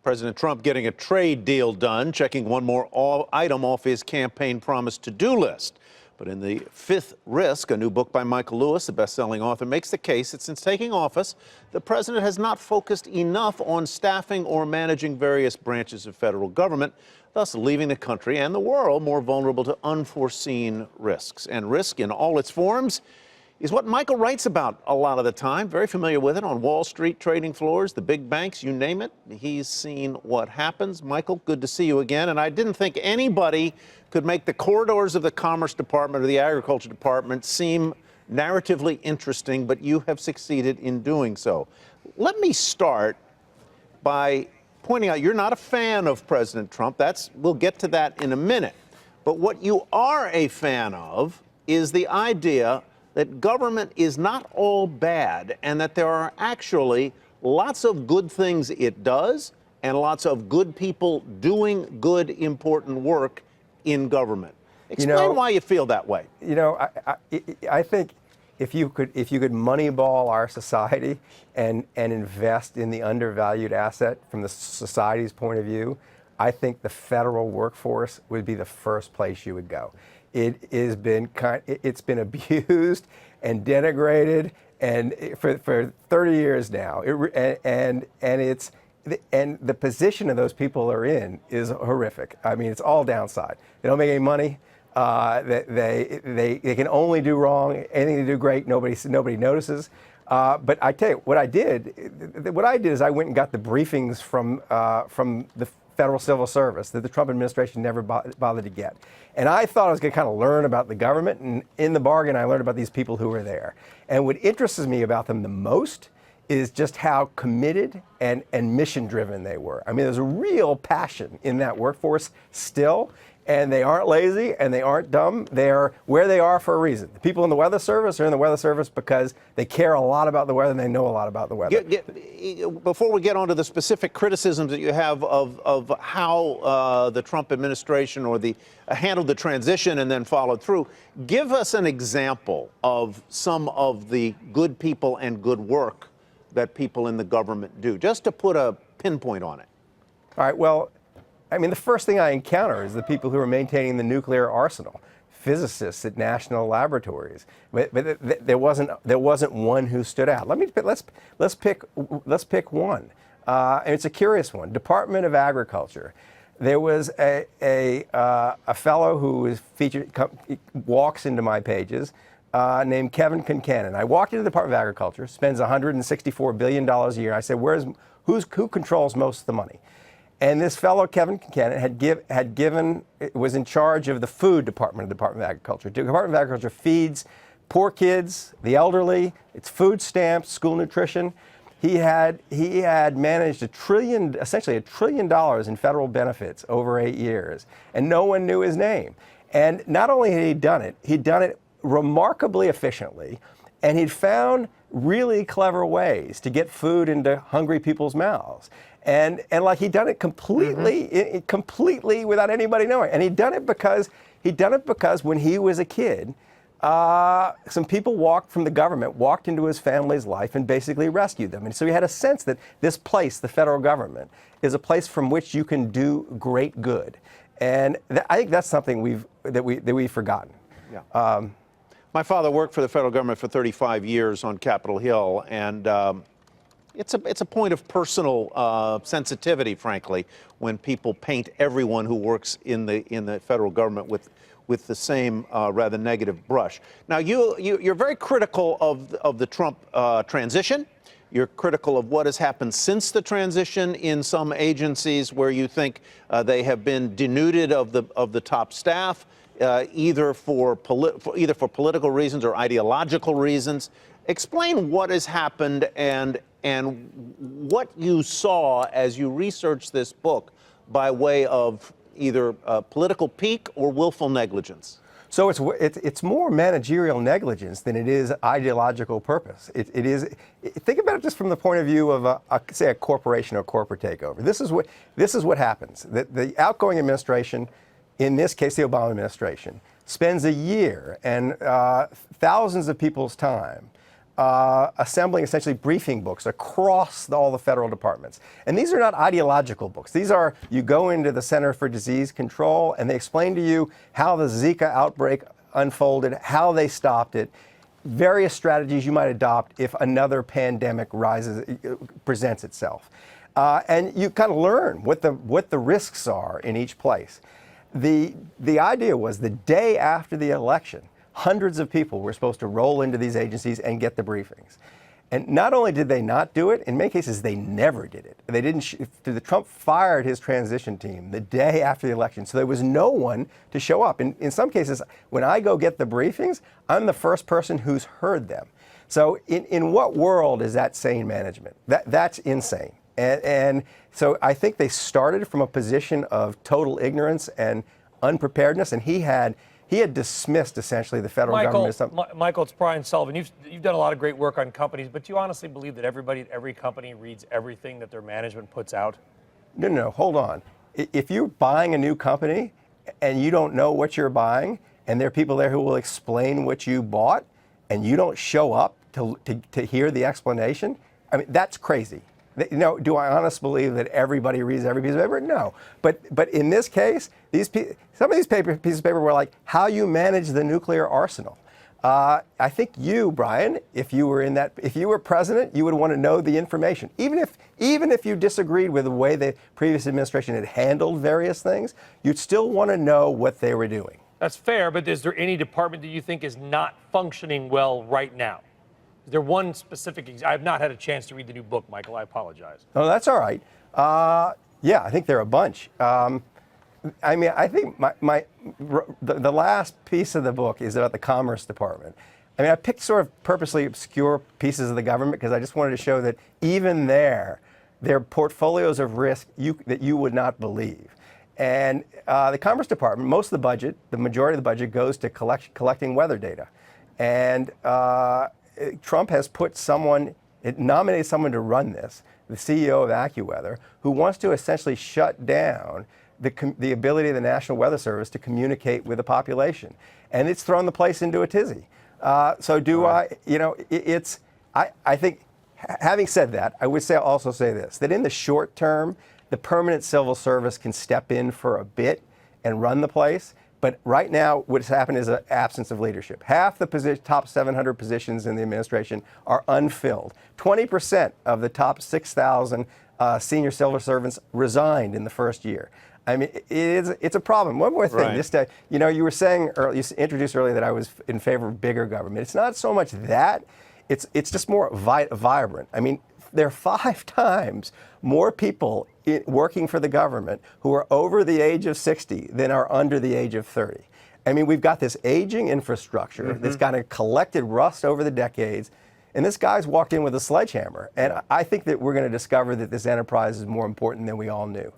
President Trump getting a trade deal done, checking one more item off his campaign promise to-do list. But in The Fifth Risk, a new book by Michael Lewis, the best-selling author, makes the case that since taking office, the president has not focused enough on staffing or managing various branches of federal government, thus leaving the country and the world more vulnerable to unforeseen risks. And risk in all its forms is what Michael writes about a lot of the time. Very familiar with it on Wall Street trading floors, the big banks, you name it. He's seen what happens. Michael, good to see you again. And I didn't think anybody could make the corridors of the Commerce Department or the Agriculture Department seem narratively interesting, but you have succeeded in doing so. Let me start by pointing out you're not a fan of President Trump. We'll get to that in a minute. But what you are a fan of is the idea that government is not all bad and that there are actually lots of good things it does and lots of good people doing good, important work in government. Explain why you feel that way. I think if you could moneyball our society and invest in the undervalued asset from the society's point of view, I think the federal workforce would be the first place you would go. It's been abused and denigrated and for 30 years now. And the position of those people are in is horrific. I mean, it's all downside. They don't make any money. They can only do wrong. Anything they do great, nobody notices. But I tell you, what I did is I went and got the briefings from the Federal Civil Service that the Trump administration never bothered to get. And I thought I was going to kind of learn about the government, and in the bargain, I learned about these people who were there. And what interests me about them the most is just how committed and mission-driven they were. I mean, there's a real passion in that workforce still, and they aren't lazy and they aren't dumb. They are where they are for a reason. The people in the Weather Service are in the Weather Service because they care a lot about the weather and they know a lot about the weather. Before we get on to the specific criticisms that you have of how the Trump administration or handled the transition and then followed through, give us an example of some of the good people and good work that people in the government do, just to put a pinpoint on it. All right, well, I mean, the first thing I encounter is the people who are maintaining the nuclear arsenal, physicists at national laboratories. But there wasn't one who stood out. Let's pick one, and it's a curious one. Department of Agriculture. There was a fellow who is featured, walks into my pages, named Kevin Concannon. I walked into the Department of Agriculture, spends $164 billion a year. I said, who controls most of the money? And this fellow, Kevin Concannon, was in charge of the food department of the Department of Agriculture. The Department of Agriculture feeds poor kids, the elderly, it's food stamps, school nutrition. He had managed essentially $1 trillion in federal benefits over 8 years, and no one knew his name. And not only had he'd done it remarkably efficiently, and he'd found really clever ways to get food into hungry people's mouths. And like he'd done it completely without anybody knowing. And he'd done it because when he was a kid, some people from the government walked into his family's life and basically rescued them. And so he had a sense that this place, the federal government, is a place from which you can do great good. And I think that's something we've forgotten. Yeah. My father worked for the federal government for 35 years on Capitol Hill, and it's a point of personal sensitivity, frankly, when people paint everyone who works in the federal government with the same rather negative brush. Now, you're very critical of the Trump transition. You're critical of what has happened since the transition in some agencies where you think they have been denuded of the top staff, either for political reasons or ideological reasons. Explain what has happened and what you saw as you researched this book by way of either political pique or willful negligence. So it's more managerial negligence than it is ideological purpose. It is. Think about it just from the point of view of say a corporation or corporate takeover. This is what happens. The outgoing administration, in this case the Obama administration, spends a year and thousands of people's time assembling essentially briefing books across all the federal departments. And these are not ideological books. These are, you go into the Center for Disease Control and they explain to you how the Zika outbreak unfolded, how they stopped it, various strategies you might adopt if another pandemic presents itself. And you kind of learn what the risks are in each place. The idea was the day after the election, hundreds of people were supposed to roll into these agencies and get the briefings. And not only did they not do it, in many cases they never did it. They didn't. Trump fired his transition team the day after the election, so there was no one to show up. In some cases, when I go get the briefings, I'm the first person who's heard them. So in what world is that sane management? That's insane. And so I think they started from a position of total ignorance and unpreparedness, and he had dismissed essentially the federal government. Michael, it's Brian Sullivan. You've done a lot of great work on companies, but do you honestly believe that everybody at every company reads everything that their management puts out? No, hold on. If you're buying a new company and you don't know what you're buying, and there are people there who will explain what you bought, and you don't show up to hear the explanation, I mean, that's crazy. Do I honestly believe that everybody reads every piece of paper? No. But in this case, some of these pieces of paper were like how you manage the nuclear arsenal. I think you, Brian, if you were president, you would want to know the information. Even if you disagreed with the way the previous administration had handled various things, you'd still want to know what they were doing. That's fair, but is there any department that you think is not functioning well right now? Is there one specific? I have not had a chance to read the new book, Michael. I apologize. Oh, that's all right. Yeah, I think there are a bunch. I mean, I think the last piece of the book is about the Commerce Department. I mean, I picked sort of purposely obscure pieces of the government because I just wanted to show that even there are portfolios of risk that you would not believe. And the Commerce Department, most of the budget, the majority of the budget goes to collecting weather data. And Trump has nominated someone to run this, the CEO of AccuWeather, who wants to essentially shut down the ability of the National Weather Service to communicate with the population. And it's thrown the place into a tizzy. So I think, having said that, I would also say this, that in the short term, the permanent civil service can step in for a bit and run the place. But right now, what's happened is an absence of leadership. Half the top 700 positions in the administration are unfilled. 20% of the top 6,000 senior civil servants resigned in the first year. I mean, it's a problem. One more thing, right. You were saying, you introduced earlier that I was in favor of bigger government. It's not so much that, it's just more vibrant. I mean, there are 5 times more people working for the government who are over the age of 60 than are under the age of 30. I mean, we've got this aging infrastructure that's got a collected rust over the decades, and this guy's walked in with a sledgehammer. And I think that we're going to discover that this enterprise is more important than we all knew.